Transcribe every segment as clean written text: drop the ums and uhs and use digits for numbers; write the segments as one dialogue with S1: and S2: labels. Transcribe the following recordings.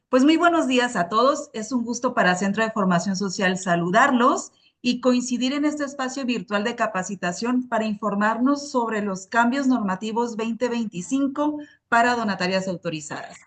S1: Pues muy buenos días a todos. Es un gusto para Centro de Formación Social saludarlos y coincidir en este espacio virtual de capacitación para informarnos sobre los cambios normativos 2025 para donatarias autorizadas.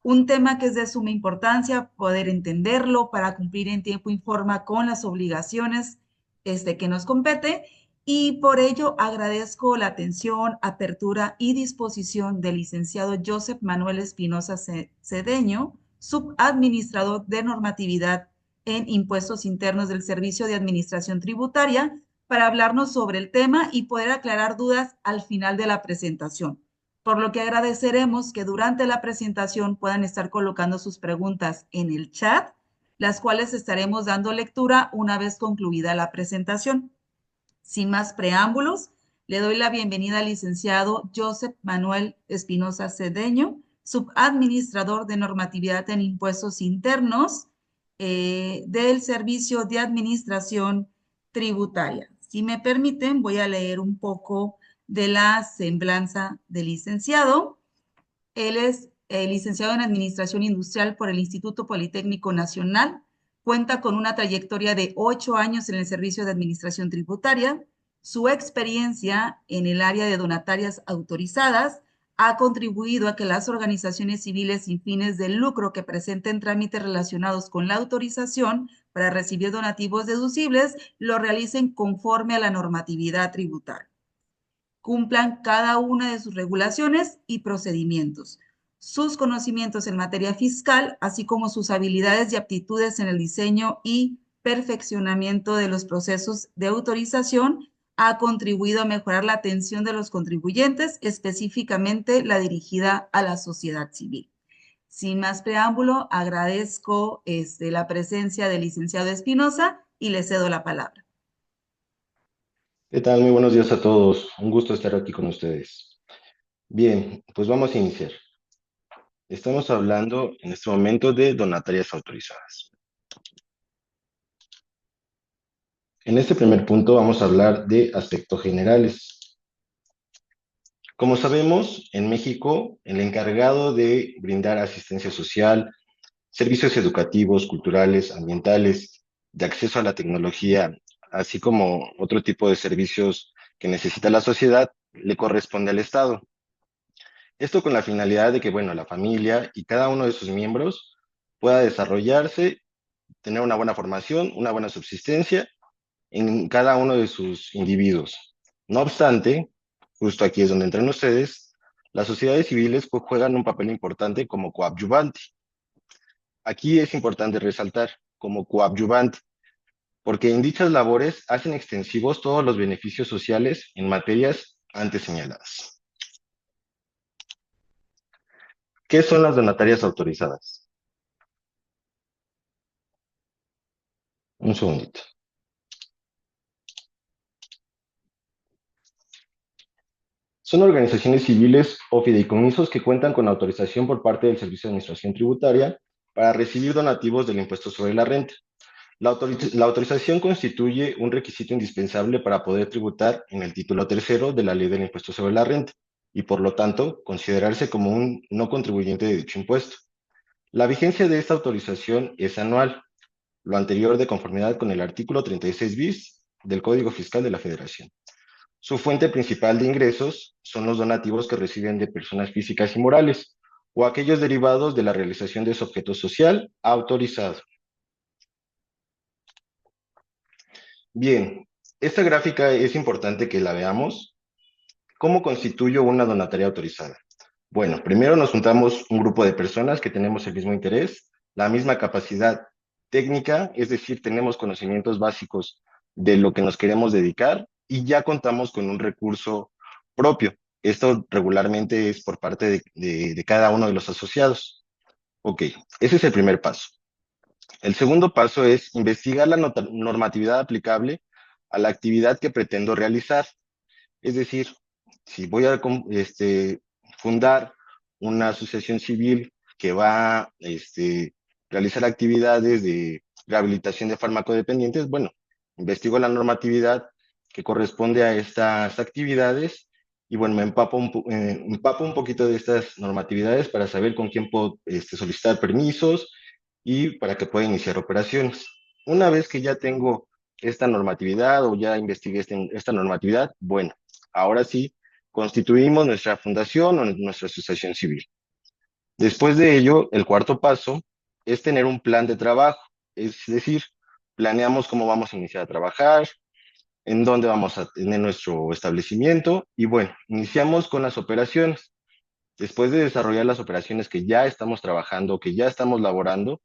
S1: Un tema que es de suma importancia poder entenderlo para cumplir en tiempo y forma con las obligaciones que nos compete, y por ello agradezco la atención, apertura y disposición del licenciado Joseph Manuel Espinosa Cedeño, subadministrador de normatividad en impuestos internos del Servicio de Administración Tributaria, para hablarnos sobre el tema y poder aclarar dudas al final de la presentación. Por lo que agradeceremos que durante la presentación puedan estar colocando sus preguntas en el chat, las cuales estaremos dando lectura una vez concluida la presentación. Sin más preámbulos, le doy la bienvenida al licenciado Joseph Manuel Espinosa Cedeño, subadministrador de normatividad en impuestos internos del Servicio de Administración Tributaria. Si me permiten, voy a leer un poco de la semblanza del licenciado. Él es licenciado en Administración Industrial por el Instituto Politécnico Nacional. Cuenta con una trayectoria de 8 años en el Servicio de Administración Tributaria. Su experiencia en el área de donatarias autorizadas ha contribuido a que las organizaciones civiles sin fines de lucro que presenten trámites relacionados con la autorización para recibir donativos deducibles lo realicen conforme a la normatividad tributaria, cumplan cada una de sus regulaciones y procedimientos. Sus conocimientos en materia fiscal, así como sus habilidades y aptitudes en el diseño y perfeccionamiento de los procesos de autorización, ha contribuido a mejorar la atención de los contribuyentes, específicamente la dirigida a la sociedad civil. Sin más preámbulo, agradezco la presencia del licenciado Espinosa y le cedo la palabra.
S2: ¿Qué tal? Muy buenos días a todos. Un gusto estar aquí con ustedes. Bien, pues vamos a iniciar. Estamos hablando en este momento de donatarias autorizadas. En este primer punto vamos a hablar de aspectos generales. Como sabemos, en México, el encargado de brindar asistencia social, servicios educativos, culturales, ambientales, de acceso a la tecnología, así como otro tipo de servicios que necesita la sociedad, le corresponde al Estado. Esto con la finalidad de que, bueno, la familia y cada uno de sus miembros pueda desarrollarse, tener una buena formación, una buena subsistencia en cada uno de sus individuos. No obstante, justo aquí es donde entran ustedes, las sociedades civiles juegan un papel importante como coadyuvante. Aquí es importante resaltar como coadyuvante, porque en dichas labores hacen extensivos todos los beneficios sociales en materias antes señaladas. ¿Qué son las donatarias autorizadas? Un segundito. Son organizaciones civiles o fideicomisos que cuentan con autorización por parte del Servicio de Administración Tributaria para recibir donativos del impuesto sobre la renta. La autorización constituye un requisito indispensable para poder tributar en el título tercero de la Ley del Impuesto sobre la Renta y, por lo tanto, considerarse como un no contribuyente de dicho impuesto. La vigencia de esta autorización es anual, lo anterior de conformidad con el artículo 36 bis del Código Fiscal de la Federación. Su fuente principal de ingresos son los donativos que reciben de personas físicas y morales o aquellos derivados de la realización de su objeto social autorizado. Bien, esta gráfica es importante que la veamos. ¿Cómo constituyo una donataria autorizada? Bueno, primero nos juntamos un grupo de personas que tenemos el mismo interés, la misma capacidad técnica, es decir, tenemos conocimientos básicos de lo que nos queremos dedicar y ya contamos con un recurso propio. Esto regularmente es por parte de cada uno de los asociados. Ok, ese es el primer paso. El segundo paso es investigar la normatividad aplicable a la actividad que pretendo realizar. Es decir, si voy a fundar una asociación civil que va a realizar actividades de rehabilitación de farmacodependientes, bueno, investigo la normatividad que corresponde a estas actividades y bueno, empapo un poquito de estas normatividades para saber con quién puedo solicitar permisos y para que pueda iniciar operaciones. Una vez que ya tengo esta normatividad o ya investigué esta normatividad, bueno, ahora sí constituimos nuestra fundación o nuestra asociación civil. Después de ello, el cuarto paso es tener un plan de trabajo, es decir, planeamos cómo vamos a iniciar a trabajar, en dónde vamos a tener nuestro establecimiento y bueno, iniciamos con las operaciones. Después de desarrollar las operaciones que ya estamos trabajando, que ya estamos laborando,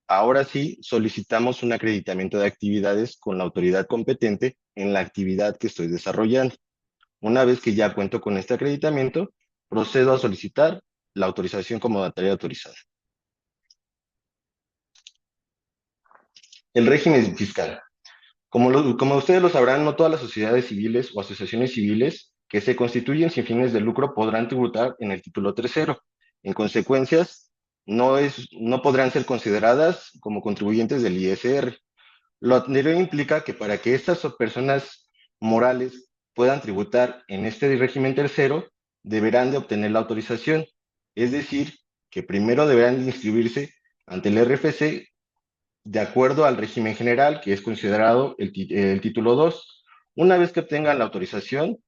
S2: ahora sí solicitamos un acreditamiento de actividades con la autoridad competente en la actividad que estoy desarrollando. Una vez que ya cuento con este acreditamiento, procedo a solicitar la autorización como notaria autorizada. El régimen fiscal. Como ustedes lo sabrán, no todas las sociedades civiles o asociaciones civiles que se constituyen sin fines de lucro podrán tributar en el título tercero. En consecuencias, no podrán ser consideradas como contribuyentes del ISR. Lo anterior implica que para que estas personas morales puedan tributar en este régimen tercero, deberán de obtener la autorización. Es decir, que primero deberán de inscribirse ante el RFC de acuerdo al régimen general, que es considerado el título 2. Una vez que obtengan la autorización,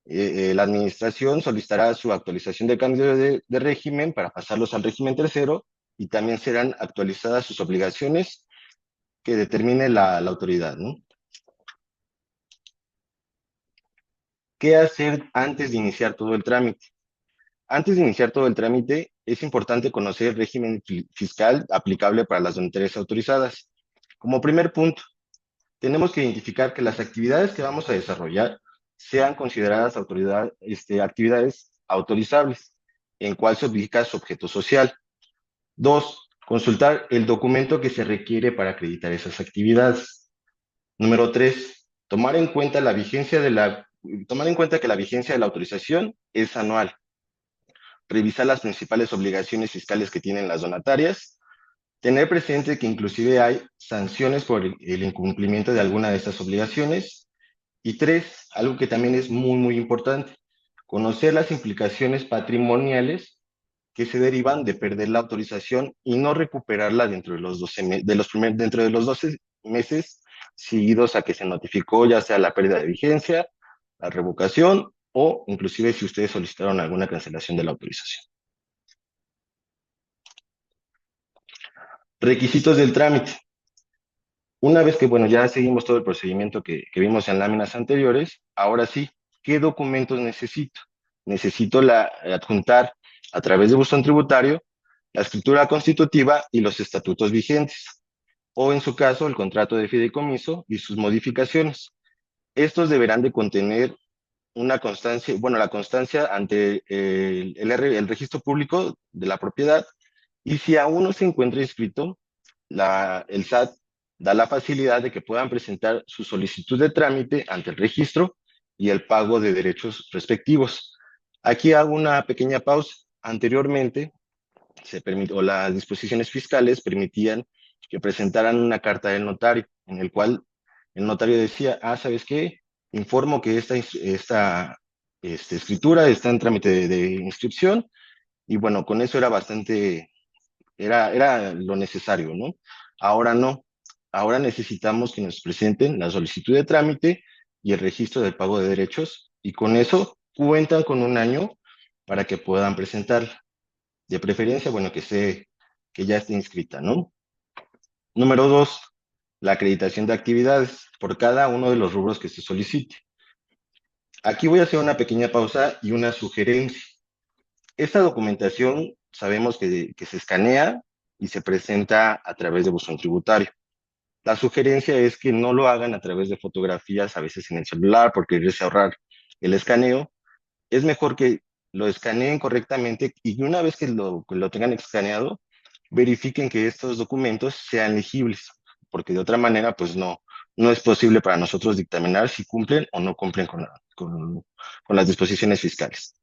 S2: la administración solicitará su actualización de cambio de régimen para pasarlos al régimen tercero y también serán actualizadas sus obligaciones que determine la autoridad, ¿no? ¿Qué hacer antes de iniciar todo el trámite? Antes de iniciar todo el trámite, es importante conocer el régimen fiscal aplicable para las donatarias autorizadas. Como primer punto, tenemos que identificar que las actividades que vamos a desarrollar sean consideradas actividades autorizables, en cual se ubica su objeto social. Dos, consultar el documento que se requiere para acreditar esas actividades. Número tres, tomar en cuenta que la vigencia de la autorización es anual. Revisar las principales obligaciones fiscales que tienen las donatarias. Tener presente que inclusive hay sanciones por el incumplimiento de alguna de estas obligaciones. Y tres, algo que también es muy, muy importante, conocer las implicaciones patrimoniales que se derivan de perder la autorización y no recuperarla dentro de dentro de los 12 meses seguidos a que se notificó ya sea la pérdida de vigencia, la revocación o inclusive si ustedes solicitaron alguna cancelación de la autorización. Requisitos del trámite. Una vez que, bueno, ya seguimos todo el procedimiento que vimos en láminas anteriores, ahora sí, ¿qué documentos necesito? Necesito adjuntar a través de buzón tributario la escritura constitutiva y los estatutos vigentes, o en su caso, el contrato de fideicomiso y sus modificaciones. Estos deberán de contener una constancia, bueno, la constancia ante el registro público de la propiedad, y si aún no se encuentra inscrito, el SAT da la facilidad de que puedan presentar su solicitud de trámite ante el registro y el pago de derechos respectivos. Aquí hago una pequeña pausa. Anteriormente, las disposiciones fiscales permitían que presentaran una carta del notario, en el cual el notario decía, ¿sabes qué? Informo que esta escritura está en trámite de inscripción, y bueno, con eso era lo necesario, ¿no? Ahora no. Ahora necesitamos que nos presenten la solicitud de trámite y el registro del pago de derechos, y con eso cuentan con un año para que puedan presentarla. De preferencia, bueno, que ya esté inscrita, ¿no? Número dos, la acreditación de actividades por cada uno de los rubros que se solicite. Aquí voy a hacer una pequeña pausa y una sugerencia. Esta documentación sabemos que se escanea y se presenta a través de buzón tributario. La sugerencia es que no lo hagan a través de fotografías, a veces en el celular, porque les ahorrar el escaneo. Es mejor que lo escaneen correctamente y una vez que lo tengan escaneado, verifiquen que estos documentos sean legibles, porque de otra manera, pues no es posible para nosotros dictaminar si cumplen o no cumplen con las disposiciones fiscales.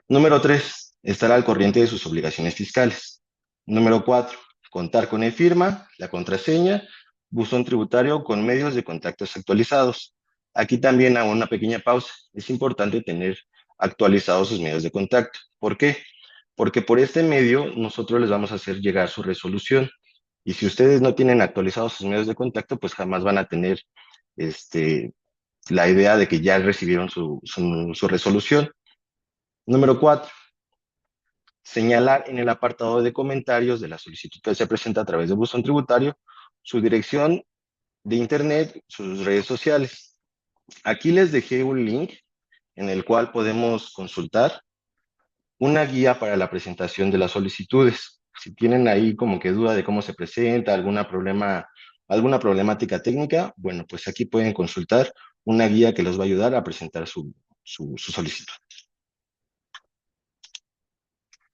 S2: Número 3, estar al corriente de sus obligaciones fiscales. Número 4, contar con e-firma, la contraseña, buzón tributario con medios de contactos actualizados. Aquí también hago una pequeña pausa. Es importante tener actualizados sus medios de contacto. ¿Por qué? Porque por este medio nosotros les vamos a hacer llegar su resolución. Y si ustedes no tienen actualizados sus medios de contacto, pues jamás van a tener este, la idea de que ya recibieron su resolución. Número 4, señalar en el apartado de comentarios de la solicitud que se presenta a través de buzón tributario su dirección de internet, sus redes sociales. Aquí les dejé un link en el cual podemos consultar una guía para la presentación de las solicitudes. Si tienen ahí como que duda de cómo se presenta, alguna problemática técnica, bueno, pues aquí pueden consultar una guía que les va a ayudar a presentar su solicitud.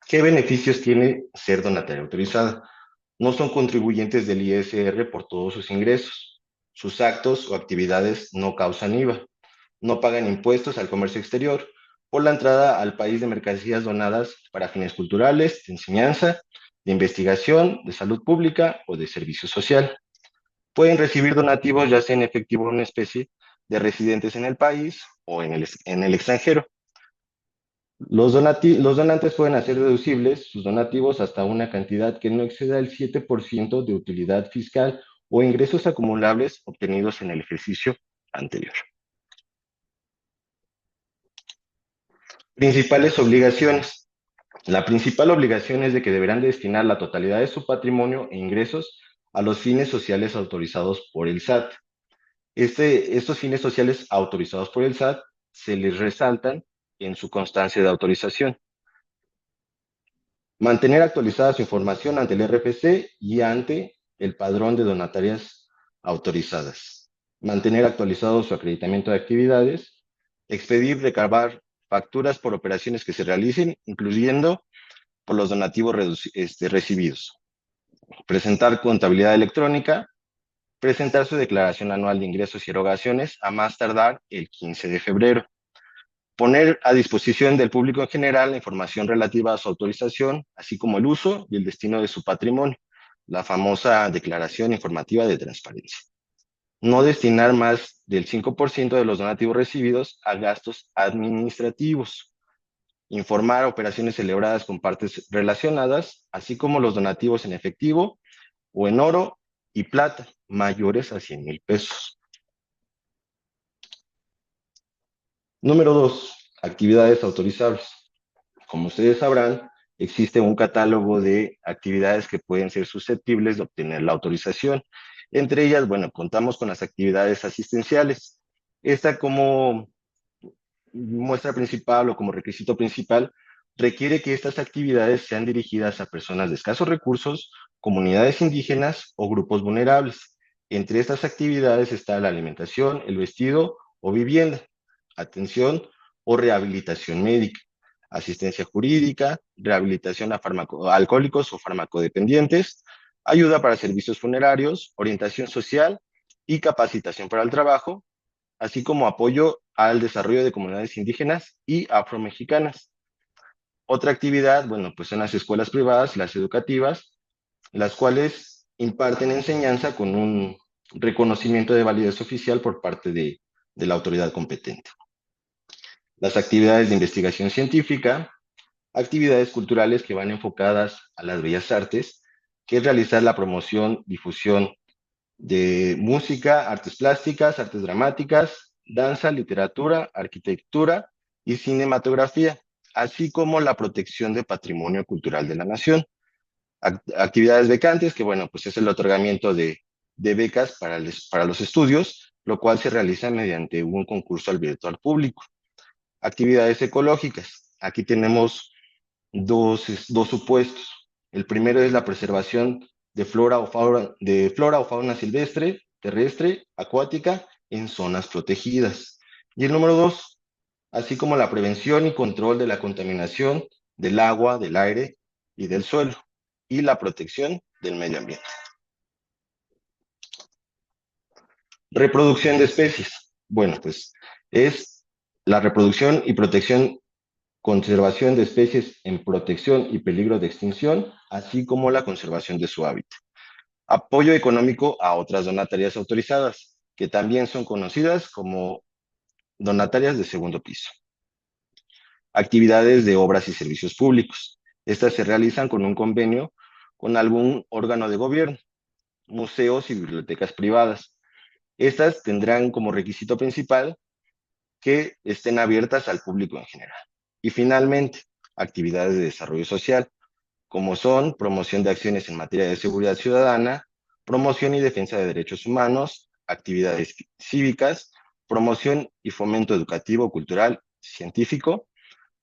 S2: ¿Qué beneficios tiene ser donataria autorizada? No son contribuyentes del ISR por todos sus ingresos. Sus actos o actividades no causan IVA. No pagan impuestos al comercio exterior por la entrada al país de mercancías donadas para fines culturales, de enseñanza, de investigación, de salud pública o de servicio social. Pueden recibir donativos ya sea en efectivo o en especie de residentes en el país o en el extranjero. Los donantes pueden hacer deducibles sus donativos hasta una cantidad que no exceda el 7% de utilidad fiscal o ingresos acumulables obtenidos en el ejercicio anterior. Principales obligaciones. La principal obligación es de que deberán destinar la totalidad de su patrimonio e ingresos a los fines sociales autorizados por el SAT. Estos fines sociales autorizados por el SAT se les resaltan en su constancia de autorización. Mantener actualizada su información ante el RFC y ante el padrón de donatarias autorizadas. Mantener actualizado su acreditamiento de actividades. Expedir, recabar facturas por operaciones que se realicen, incluyendo por los donativos recibidos. Presentar contabilidad electrónica. Presentar su declaración anual de ingresos y erogaciones a más tardar el 15 de febrero. Poner a disposición del público en general la información relativa a su autorización, así como el uso y el destino de su patrimonio, la famosa declaración informativa de transparencia. No destinar más del 5% de los donativos recibidos a gastos administrativos. Informar operaciones celebradas con partes relacionadas, así como los donativos en efectivo o en oro y plata, mayores a 100,000 pesos. Número 2, actividades autorizables. Como ustedes sabrán, existe un catálogo de actividades que pueden ser susceptibles de obtener la autorización. Entre ellas, bueno, contamos con las actividades asistenciales. Esta como muestra principal o como requisito principal requiere que estas actividades sean dirigidas a personas de escasos recursos, comunidades indígenas o grupos vulnerables. Entre estas actividades está la alimentación, el vestido o vivienda, atención o rehabilitación médica, asistencia jurídica, rehabilitación a alcohólicos o farmacodependientes, ayuda para servicios funerarios, orientación social y capacitación para el trabajo, así como apoyo al desarrollo de comunidades indígenas y afromexicanas. Otra actividad, bueno, pues son las escuelas privadas, las educativas, las cuales imparten enseñanza con un reconocimiento de validez oficial por parte de la autoridad competente. Las actividades de investigación científica, actividades culturales que van enfocadas a las bellas artes, que es realizar la promoción, difusión de música, artes plásticas, artes dramáticas, danza, literatura, arquitectura y cinematografía, así como la protección de patrimonio cultural de la nación. Actividades becantes, que bueno, pues es el otorgamiento de becas para los estudios, lo cual se realiza mediante un concurso abierto al público. Actividades ecológicas. Aquí tenemos dos supuestos. El primero es la preservación de flora o fauna silvestre, terrestre, acuática, en zonas protegidas. Y el número 2, así como la prevención y control de la contaminación del agua, del aire y del suelo, y la protección del medio ambiente. Reproducción de especies. Bueno, pues es la reproducción y protección, conservación de especies en protección y peligro de extinción, así como la conservación de su hábitat. Apoyo económico a otras donatarias autorizadas, que también son conocidas como donatarias de segundo piso. Actividades de obras y servicios públicos. Estas se realizan con un convenio con algún órgano de gobierno, museos y bibliotecas privadas. Estas tendrán como requisito principal que estén abiertas al público en general. Y finalmente, actividades de desarrollo social, como son promoción de acciones en materia de seguridad ciudadana, promoción y defensa de derechos humanos, actividades cívicas, promoción y fomento educativo, cultural, científico,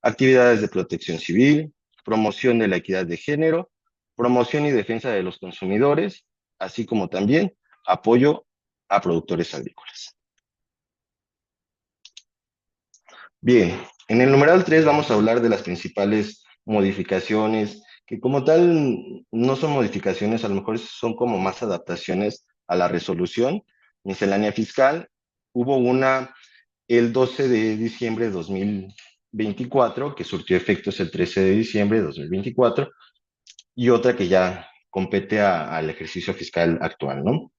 S2: actividades de protección civil, promoción de la equidad de género, promoción y defensa de los consumidores, así como también apoyo a productores agrícolas. Bien, en el numeral 3 vamos a hablar de las principales modificaciones, que como tal no son modificaciones, a lo mejor son como más adaptaciones a la resolución miscelánea fiscal. Hubo una el 12 de diciembre de 2024, que surtió efectos el 13 de diciembre de 2024, y otra que ya compete al ejercicio fiscal actual, ¿no?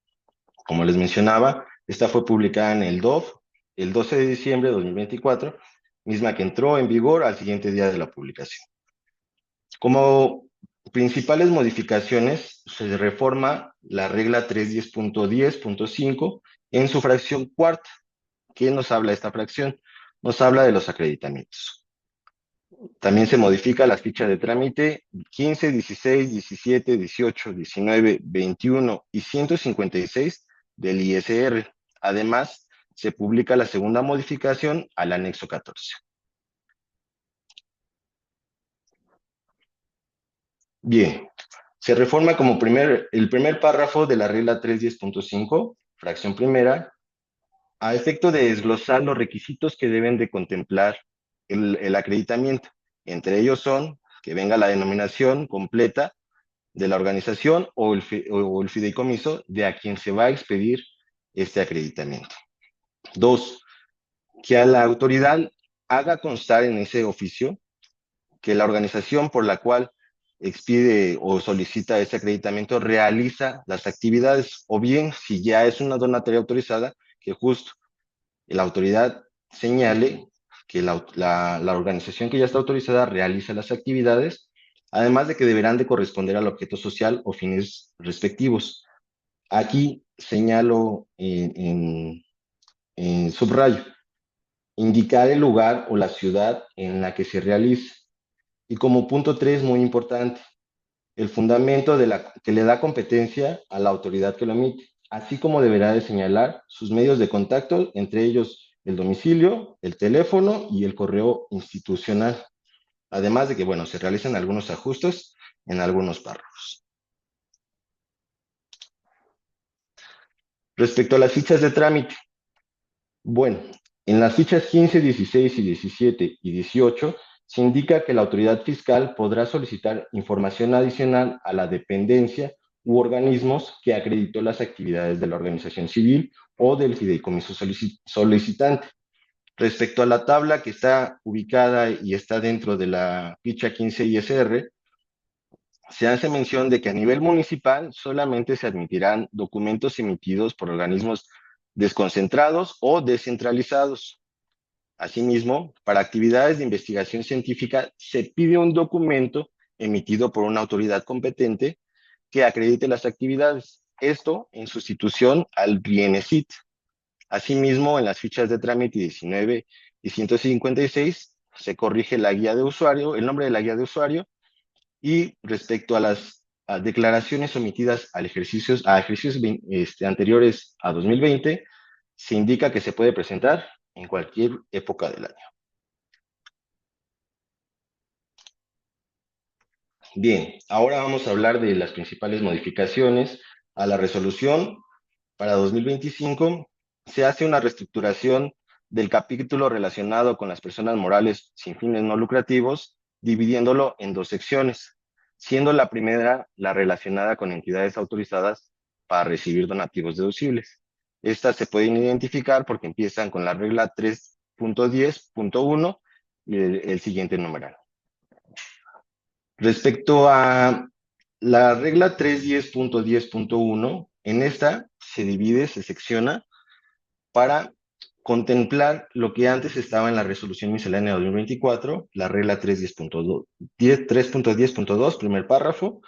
S2: Como les mencionaba, esta fue publicada en el DOF el 12 de diciembre de 2024, misma que entró en vigor al siguiente día de la publicación. Como principales modificaciones, se reforma la regla 310.10.5 en su fracción cuarta. ¿Qué nos habla esta fracción? Nos habla de los acreditamientos. También se modifica las fichas de trámite 15, 16, 17, 18, 19, 21 y 156 del ISR. Además, se publica la segunda modificación al anexo 14. Bien, se reforma como el primer párrafo de la regla 310.5, fracción primera, a efecto de desglosar los requisitos que deben de contemplar el acreditamiento. Entre ellos son que venga la denominación completa de la organización o el fideicomiso de a quien se va a expedir este acreditamiento. 2, que a la autoridad haga constar en ese oficio que la organización por la cual expide o solicita ese acreditamiento realiza las actividades, o bien, si ya es una donataria autorizada, que justo la autoridad señale que la organización que ya está autorizada realiza las actividades, además de que deberán de corresponder al objeto social o fines respectivos. Aquí señalo en subrayo, indicar el lugar o la ciudad en la que se realiza. Y como punto 3, muy importante, el fundamento que le da competencia a la autoridad que lo emite, así como deberá de señalar sus medios de contacto, entre ellos el domicilio, el teléfono y el correo institucional. Además de que, bueno, se realizan algunos ajustes en algunos párrafos. Respecto a las fichas de trámite, bueno, en las fichas 15, 16 y 17 y 18 se indica que la autoridad fiscal podrá solicitar información adicional a la dependencia u organismos que acreditó las actividades de la organización civil o del fideicomiso solicitante. Respecto a la tabla que está ubicada y está dentro de la ficha 15 ISR, se hace mención de que a nivel municipal solamente se admitirán documentos emitidos por organismos desconcentrados o descentralizados. Asimismo, para actividades de investigación científica se pide un documento emitido por una autoridad competente que acredite las actividades, esto en sustitución al RIENESIT. Asimismo, en las fichas de trámite 19 y 156 se corrige la guía de usuario, el nombre de la guía de usuario, y respecto a las declaraciones omitidas a ejercicios anteriores a 2020, se indica que se puede presentar en cualquier época del año. Bien, ahora vamos a hablar de las principales modificaciones a la resolución para 2025. Se hace una reestructuración del capítulo relacionado con las personas morales sin fines no lucrativos, dividiéndolo en dos secciones, siendo la primera la relacionada con entidades autorizadas para recibir donativos deducibles. Estas se pueden identificar porque empiezan con la regla 3.10.1 y el siguiente numeral. Respecto a la regla 310.10.1, en esta se divide, se secciona para contemplar lo que antes estaba en la resolución miscelánea 2024, la regla 3.10.2, primer párrafo,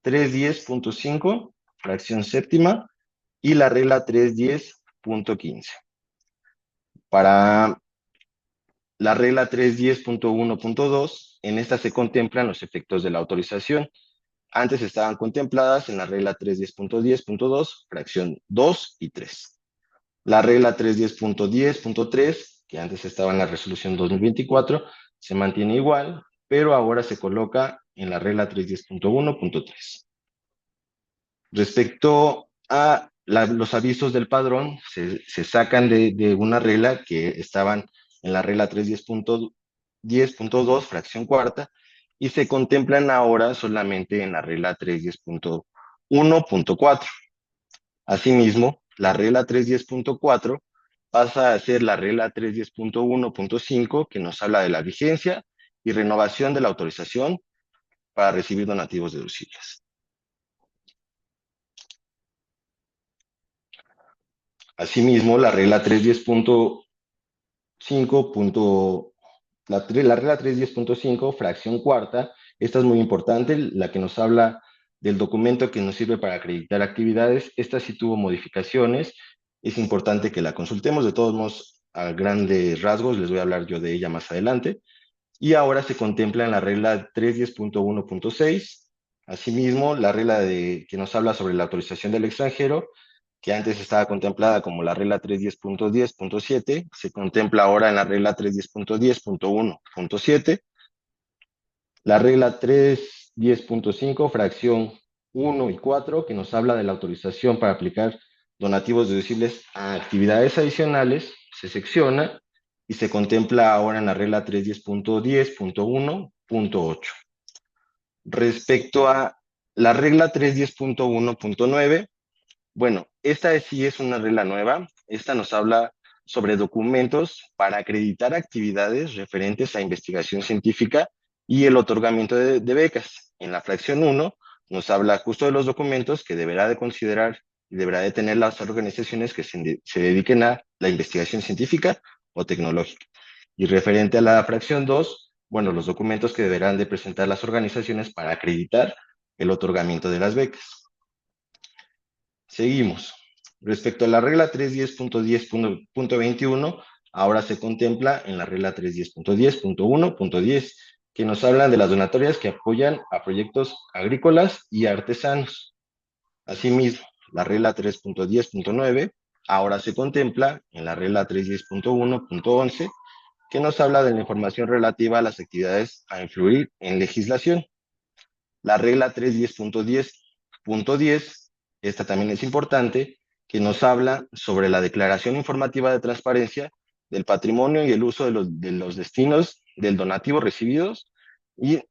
S2: 310.5, fracción séptima, y la regla 310.15. Para la regla 310.1.2, en esta se contemplan los efectos de la autorización. Antes estaban contempladas en la regla 310.10.2, fracción 2 y 3. La regla 310.10.3, que antes estaba en la resolución 2024, se mantiene igual, pero ahora se coloca en la regla 310.1.3. Respecto a los avisos del padrón, se sacan de una regla que estaban en la regla 310.10.2, fracción cuarta, y se contemplan ahora solamente en la regla 310.1.4. Asimismo, la regla 310.4 pasa a ser la regla 310.1.5, que nos habla de la vigencia y renovación de la autorización para recibir donativos deducibles. Asimismo, la regla 310.5, la regla 310.5, fracción cuarta, esta es muy importante, la que nos habla del documento que nos sirve para acreditar actividades. Esta sí tuvo modificaciones, es importante que la consultemos. De todos modos, a grandes rasgos, les voy a hablar yo de ella más adelante. Y ahora se contempla en la regla 310.1.6, asimismo, la regla que nos habla sobre la autorización del extranjero, que antes estaba contemplada como la regla 310.10.7, se contempla ahora en la regla 310.10.1.7, la regla 310.5, fracción 1 y 4, que nos habla de la autorización para aplicar donativos deducibles a actividades adicionales, se secciona y se contempla ahora en la regla 310.10.1.8. Respecto a la regla 310.1.9, bueno, esta sí es una regla nueva. Esta nos habla sobre documentos para acreditar actividades referentes a investigación científica y el otorgamiento de becas. En la fracción 1 nos habla justo de los documentos que deberá de considerar y deberá de tener las organizaciones que se dediquen a la investigación científica o tecnológica. Y referente a la fracción 2, bueno, los documentos que deberán de presentar las organizaciones para acreditar el otorgamiento de las becas. Seguimos. Respecto a la regla 310.10.21, ahora se contempla en la regla 310.10.1.10, que nos hablan de las donatorias que apoyan a proyectos agrícolas y artesanos. Asimismo, la regla 3.10.9 ahora se contempla en la regla 310.1.11, que nos habla de la información relativa a las actividades a influir en legislación. La regla 310.10.10, esta también es importante, que nos habla sobre la declaración informativa de transparencia del patrimonio y el uso de los destinos del donativo recibidos y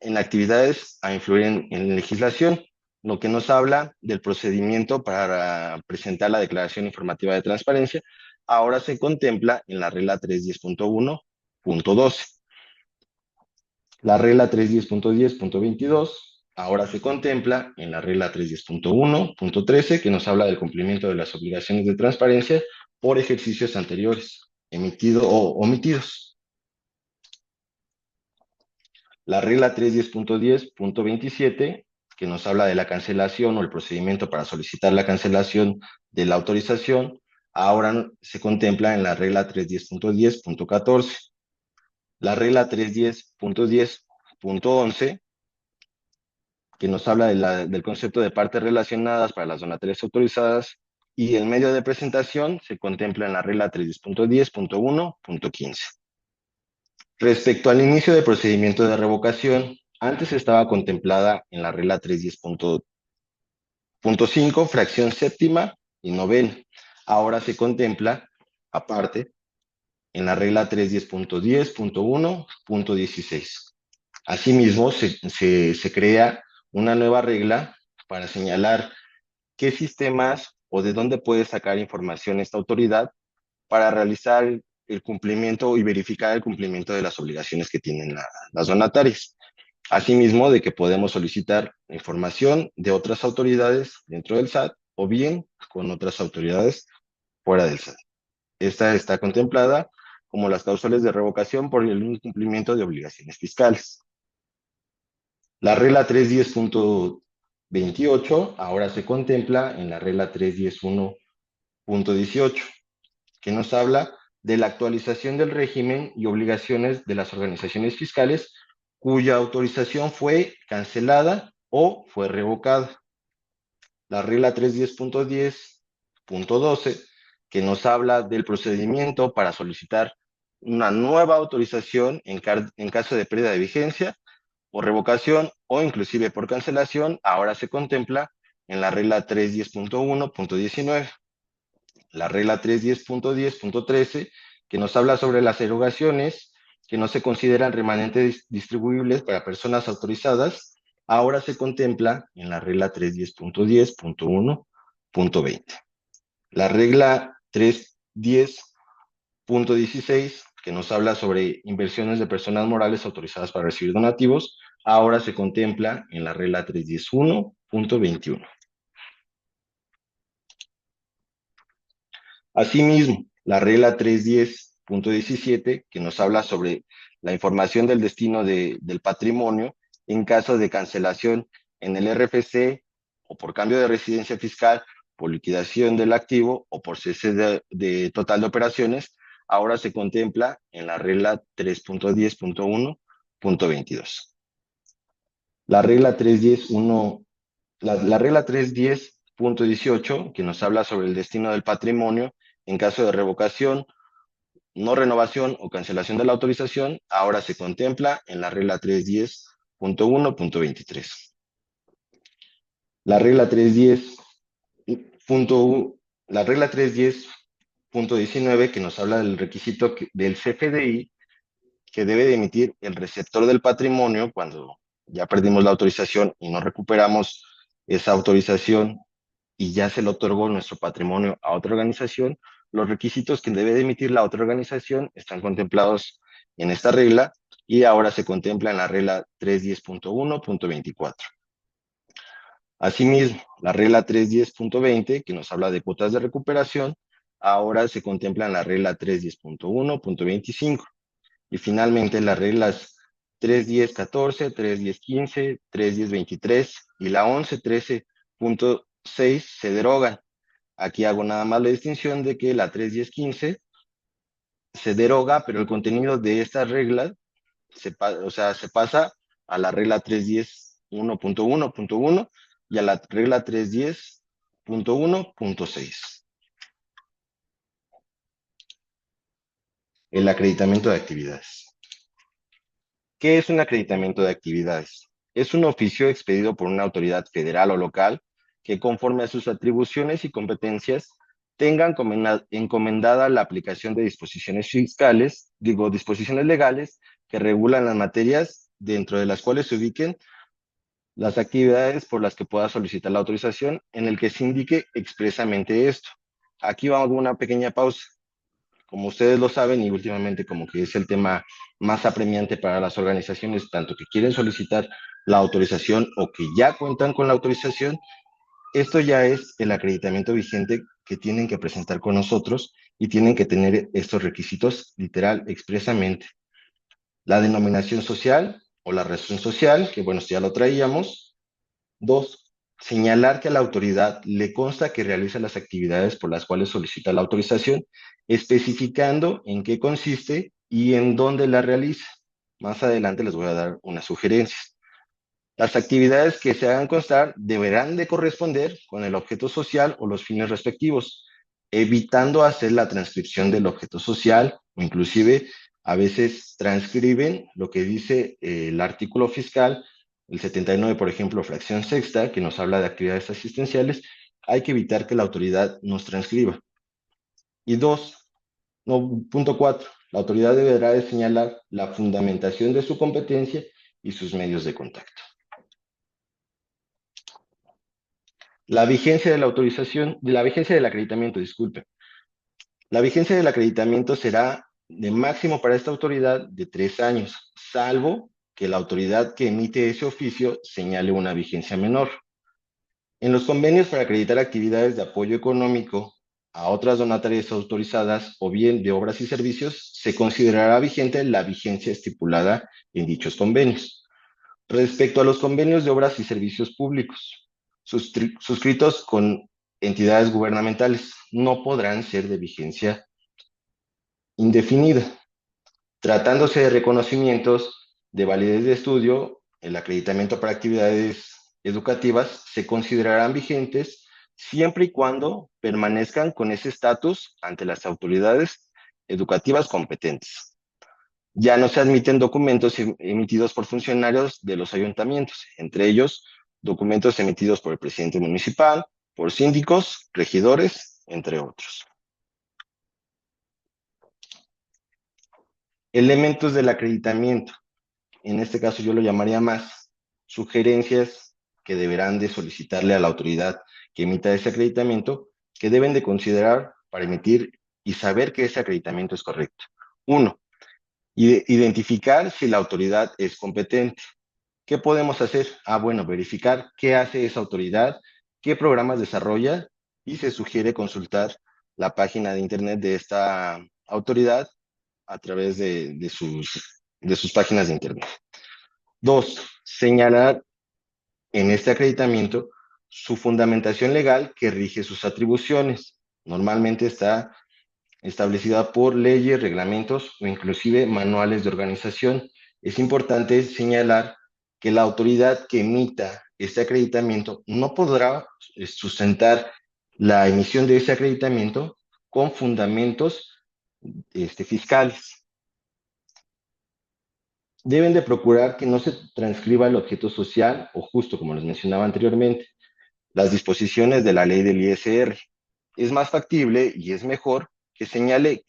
S2: en actividades a influir en legislación, lo que nos habla del procedimiento para presentar la declaración informativa de transparencia, ahora se contempla en la regla 310.1.12. La regla 310.10.22 ahora se contempla en la regla 310.1.13, que nos habla del cumplimiento de las obligaciones de transparencia por ejercicios anteriores, emitidos o omitidos. La regla 310.10.27, que nos habla de la cancelación o el procedimiento para solicitar la cancelación de la autorización, ahora se contempla en la regla 310.10.14. La regla 310.10.11, que nos habla del concepto de partes relacionadas para las donatorias autorizadas, y el medio de presentación se contempla en la regla 310.10.1.15. Respecto al inicio de procedimiento de revocación, antes estaba contemplada en la regla 310.5, fracción séptima y novena. Ahora se contempla, aparte, en la regla 310.10.1.16. Asimismo, se crea una nueva regla para señalar qué sistemas o de dónde puede sacar información esta autoridad para realizar el cumplimiento y verificar el cumplimiento de las obligaciones que tienen las donatarias. Asimismo, de que podemos solicitar información de otras autoridades dentro del SAT o bien con otras autoridades fuera del SAT. Esta está contemplada como las causales de revocación por el incumplimiento de obligaciones fiscales. La regla 310.28 ahora se contempla en la regla 310.1.18, que nos habla de la actualización del régimen y obligaciones de las organizaciones fiscales cuya autorización fue cancelada o fue revocada. La regla 310.10.12, que nos habla del procedimiento para solicitar una nueva autorización en caso de pérdida de vigencia por revocación o inclusive por cancelación, ahora se contempla en la regla 310.1.19. La regla 310.10.13, que nos habla sobre las erogaciones que no se consideran remanentes distribuibles para personas autorizadas, ahora se contempla en la regla 310.10.1.20. La regla 310.16, que nos habla sobre inversiones de personas morales autorizadas para recibir donativos, ahora se contempla en la regla 310.1.21. Asimismo, la regla 310.17, que nos habla sobre la información del destino del patrimonio en caso de cancelación en el RFC o por cambio de residencia fiscal, por liquidación del activo o por cese de total de operaciones, ahora se contempla en la regla 3.10.1.22. La regla 310.1, la regla 310.18, que nos habla sobre el destino del patrimonio en caso de revocación, no renovación o cancelación de la autorización, ahora se contempla en la regla 310.1.23. La regla 310. La regla 310.19, que nos habla del requisito del CFDI que debe de emitir el receptor del patrimonio cuando ya perdimos la autorización y no recuperamos esa autorización y ya se le otorgó nuestro patrimonio a otra organización, los requisitos que debe de emitir la otra organización están contemplados en esta regla y ahora se contempla en la regla 310.1.24. Asimismo, la regla 310.20, que nos habla de cuotas de recuperación, ahora se contempla en la regla 310.1.25. Y finalmente las reglas 310.14, 310.15, 310.23 y la 11.13.6 se derogan. Aquí hago nada más la distinción de que la 310.15 se deroga, pero el contenido de estas reglas se pasa a la regla 310.1.1.1 y a la regla 310.1.6. El acreditamiento de actividades. ¿Qué es un acreditamiento de actividades? Es un oficio expedido por una autoridad federal o local que, conforme a sus atribuciones y competencias, tenga encomendada la aplicación de disposiciones legales que regulan las materias dentro de las cuales se ubiquen las actividades por las que pueda solicitar la autorización, en el que se indique expresamente esto. Aquí vamos a una pequeña pausa. Como ustedes lo saben, y últimamente como que es el tema más apremiante para las organizaciones, tanto que quieren solicitar la autorización o que ya cuentan con la autorización, esto ya es el acreditamiento vigente que tienen que presentar con nosotros y tienen que tener estos requisitos literal expresamente. La denominación social o la razón social, que bueno, ya lo traíamos. 2, señalar que a la autoridad le consta que realiza las actividades por las cuales solicita la autorización, especificando en qué consiste y en dónde la realiza. Más adelante les voy a dar unas sugerencias. Las actividades que se hagan constar deberán de corresponder con el objeto social o los fines respectivos, evitando hacer la transcripción del objeto social o inclusive a veces transcriben lo que dice el artículo fiscal, el 79, por ejemplo, fracción sexta, que nos habla de actividades asistenciales. Hay que evitar que la autoridad nos transcriba. Y 2, no, punto 4, la autoridad deberá de señalar la fundamentación de su competencia y sus medios de contacto. La vigencia de la autorización, de la vigencia del acreditamiento, disculpe. La vigencia del acreditamiento será de máximo para esta autoridad de 3 años, salvo que la autoridad que emite ese oficio señale una vigencia menor. En los convenios para acreditar actividades de apoyo económico a otras donatarias autorizadas o bien de obras y servicios, se considerará vigente la vigencia estipulada en dichos convenios. Respecto a los convenios de obras y servicios públicos, suscritos con entidades gubernamentales, no podrán ser de vigencia indefinida. Tratándose de reconocimientos de validez de estudio, el acreditamiento para actividades educativas se considerarán vigentes siempre y cuando permanezcan con ese estatus ante las autoridades educativas competentes. Ya no se admiten documentos emitidos por funcionarios de los ayuntamientos, entre ellos documentos emitidos por el presidente municipal, por síndicos, regidores, entre otros. Elementos del acreditamiento. En este caso yo lo llamaría más sugerencias que deberán de solicitarle a la autoridad que emita ese acreditamiento, que deben de considerar para emitir y saber que ese acreditamiento es correcto. Uno, identificar si la autoridad es competente. ¿Qué podemos hacer? Bueno, verificar qué hace esa autoridad, qué programas desarrolla y se sugiere consultar la página de internet de esta autoridad a través de sus páginas de internet. Dos, señalar en este acreditamiento su fundamentación legal que rige sus atribuciones. Normalmente está establecida por leyes, reglamentos o inclusive manuales de organización. Es importante señalar que la autoridad que emita este acreditamiento no podrá sustentar la emisión de ese acreditamiento con fundamentos fiscales. Deben de procurar que no se transcriba el objeto social o justo, como les mencionaba anteriormente, las disposiciones de la ley del ISR. Es más factible y es mejor que señale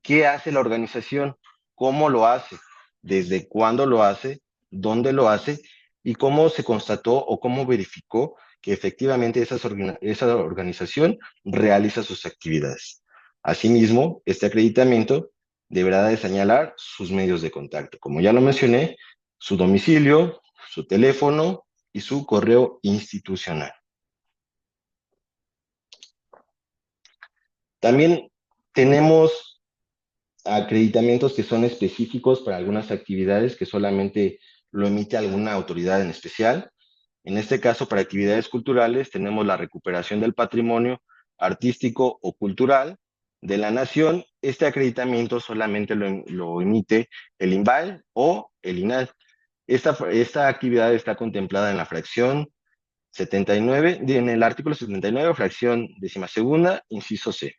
S2: qué hace la organización, cómo lo hace, desde cuándo lo hace, dónde lo hace y cómo se constató o cómo verificó que efectivamente esa organización realiza sus actividades. Asimismo, este acreditamiento deberá de señalar sus medios de contacto. Como ya lo mencioné, su domicilio, su teléfono y su correo institucional. También tenemos acreditamientos que son específicos para algunas actividades que solamente lo emite alguna autoridad en especial. En este caso, para actividades culturales, tenemos la recuperación del patrimonio artístico o cultural de la nación. Este acreditamiento solamente lo emite el INVAL o el INAL. Esta actividad está contemplada en la fracción 79, en el artículo 79, fracción 12ª, inciso C.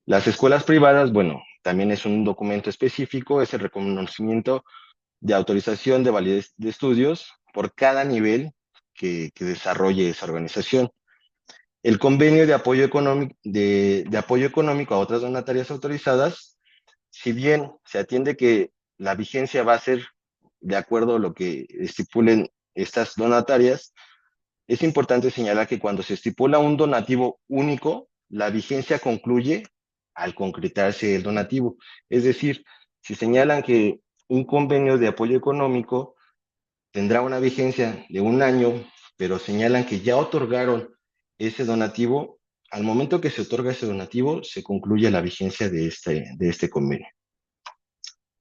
S2: Las escuelas privadas, bueno, también es un documento específico, es el reconocimiento de autorización de validez de estudios por cada nivel que desarrolle esa organización. El convenio de apoyo económico a otras donatarias autorizadas, si bien se atiende que la vigencia va a ser de acuerdo a lo que estipulen estas donatarias, es importante señalar que cuando se estipula un donativo único, la vigencia concluye al concretarse el donativo. Es decir, si señalan que un convenio de apoyo económico tendrá una vigencia de 1 año, pero señalan que ya otorgaron ese donativo, al momento que se otorga ese donativo, se concluye la vigencia de este convenio.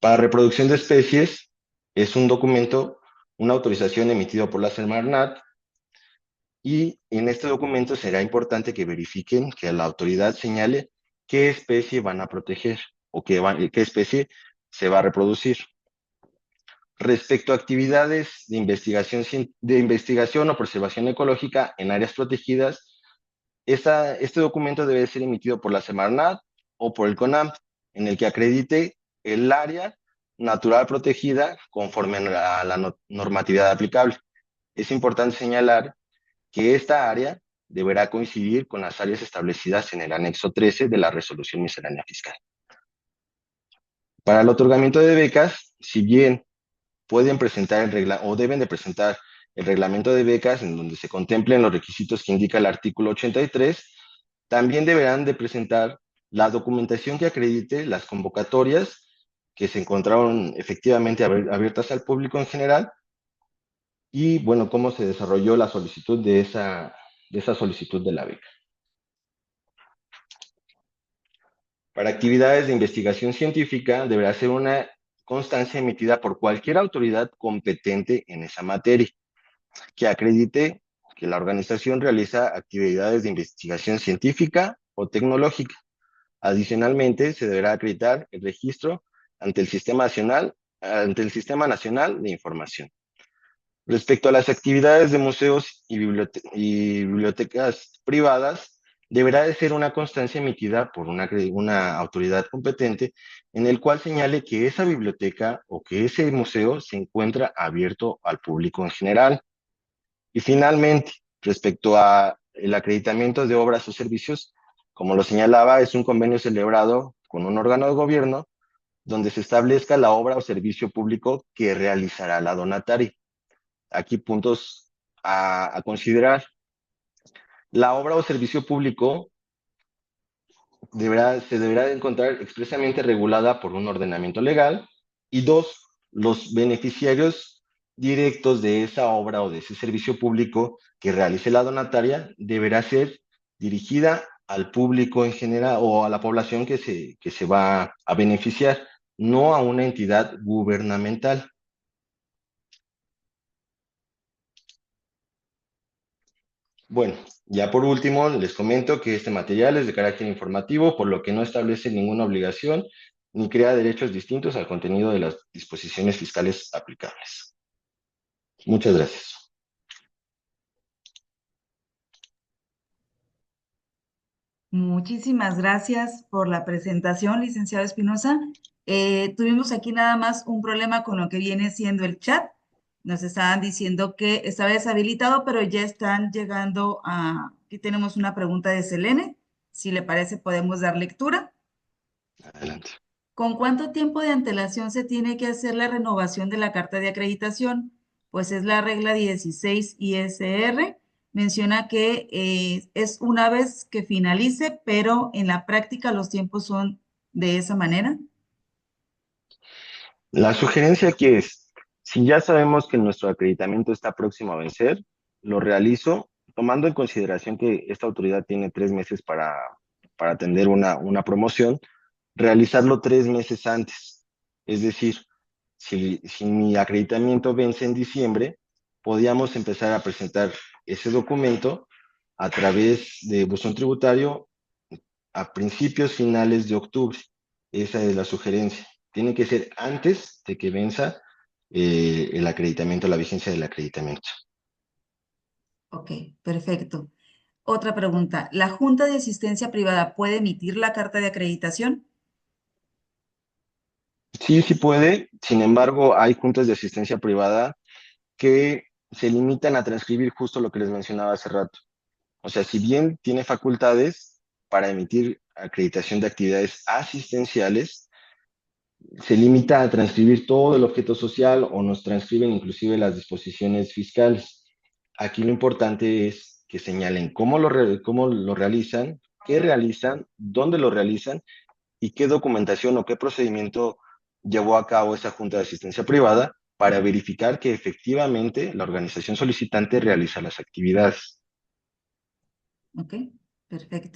S2: Para reproducción de especies, es un documento, una autorización emitida por la Semarnat, y en este documento será importante que verifiquen que la autoridad señale qué especie van a proteger o qué especie se va a reproducir. Respecto a actividades de investigación o preservación ecológica en áreas protegidas, este documento debe ser emitido por la Semarnat o por el CONAMP, en el que acredite el área natural protegida conforme a la normatividad aplicable. Es importante señalar que esta área deberá coincidir con las áreas establecidas en el anexo 13 de la Resolución Miscelánea Fiscal. Para el otorgamiento de becas, si bien pueden presentar o deben de presentar el reglamento de becas en donde se contemplen los requisitos que indica el artículo 83, también deberán de presentar la documentación que acredite las convocatorias que se encontraron efectivamente abiertas al público en general y, bueno, cómo se desarrolló la solicitud de esa solicitud de la beca. Para actividades de investigación científica deberá ser una constancia emitida por cualquier autoridad competente en esa materia, que acredite que la organización realiza actividades de investigación científica o tecnológica. Adicionalmente, se deberá acreditar el registro ante el Sistema Nacional de Información. Respecto a las actividades de museos y bibliotecas privadas, deberá de ser una constancia emitida por una autoridad competente en el cual señale que esa biblioteca o que ese museo se encuentra abierto al público en general. Y finalmente, respecto a el acreditamiento de obras o servicios, como lo señalaba, es un convenio celebrado con un órgano de gobierno donde se establezca la obra o servicio público que realizará la donataria. Aquí puntos a considerar. La obra o servicio público se deberá de encontrar expresamente regulada por un ordenamiento legal. Y dos, los beneficiarios directos de esa obra o de ese servicio público que realice la donataria deberá ser dirigida al público en general o a la población que se va a beneficiar, no a una entidad gubernamental. Bueno, ya por último, les comento que este material es de carácter informativo, por lo que no establece ninguna obligación ni crea derechos distintos al contenido de las disposiciones fiscales aplicables. Muchas gracias.
S1: Muchísimas gracias por la presentación, licenciado Espinosa. Tuvimos aquí nada más un problema con lo que viene siendo el chat. Nos estaban diciendo que estaba deshabilitado, pero ya están llegando a... Aquí tenemos una pregunta de Selene. Si le parece, podemos dar lectura.
S2: Adelante.
S1: ¿Con cuánto tiempo de antelación se tiene que hacer la renovación de la carta de acreditación? Pues es la regla 16 ISR. Menciona que es una vez que finalice, pero en la práctica los tiempos son de esa manera.
S2: La sugerencia aquí es, si ya sabemos que nuestro acreditamiento está próximo a vencer, lo realizo tomando en consideración que esta autoridad tiene 3 meses para atender una promoción, realizarlo 3 meses antes. Es decir, si mi acreditamiento vence en diciembre, podíamos empezar a presentar ese documento a través de buzón tributario a principios finales de octubre. Esa es la sugerencia. Tiene que ser antes de que venza el acreditamiento, la vigencia del acreditamiento.
S1: Ok, perfecto. Otra pregunta. ¿La Junta de Asistencia Privada puede emitir la carta de acreditación?
S2: Sí, sí puede. Sin embargo, hay juntas de asistencia privada que se limitan a transcribir justo lo que les mencionaba hace rato. O sea, si bien tiene facultades para emitir acreditación de actividades asistenciales, se limita a transcribir todo el objeto social o nos transcriben inclusive las disposiciones fiscales. Aquí lo importante es que señalen cómo lo realizan, dónde lo realizan y qué documentación o qué procedimiento llevó a cabo esa Junta de Asistencia Privada para verificar que efectivamente la organización solicitante realiza las actividades.
S1: Ok, perfecto.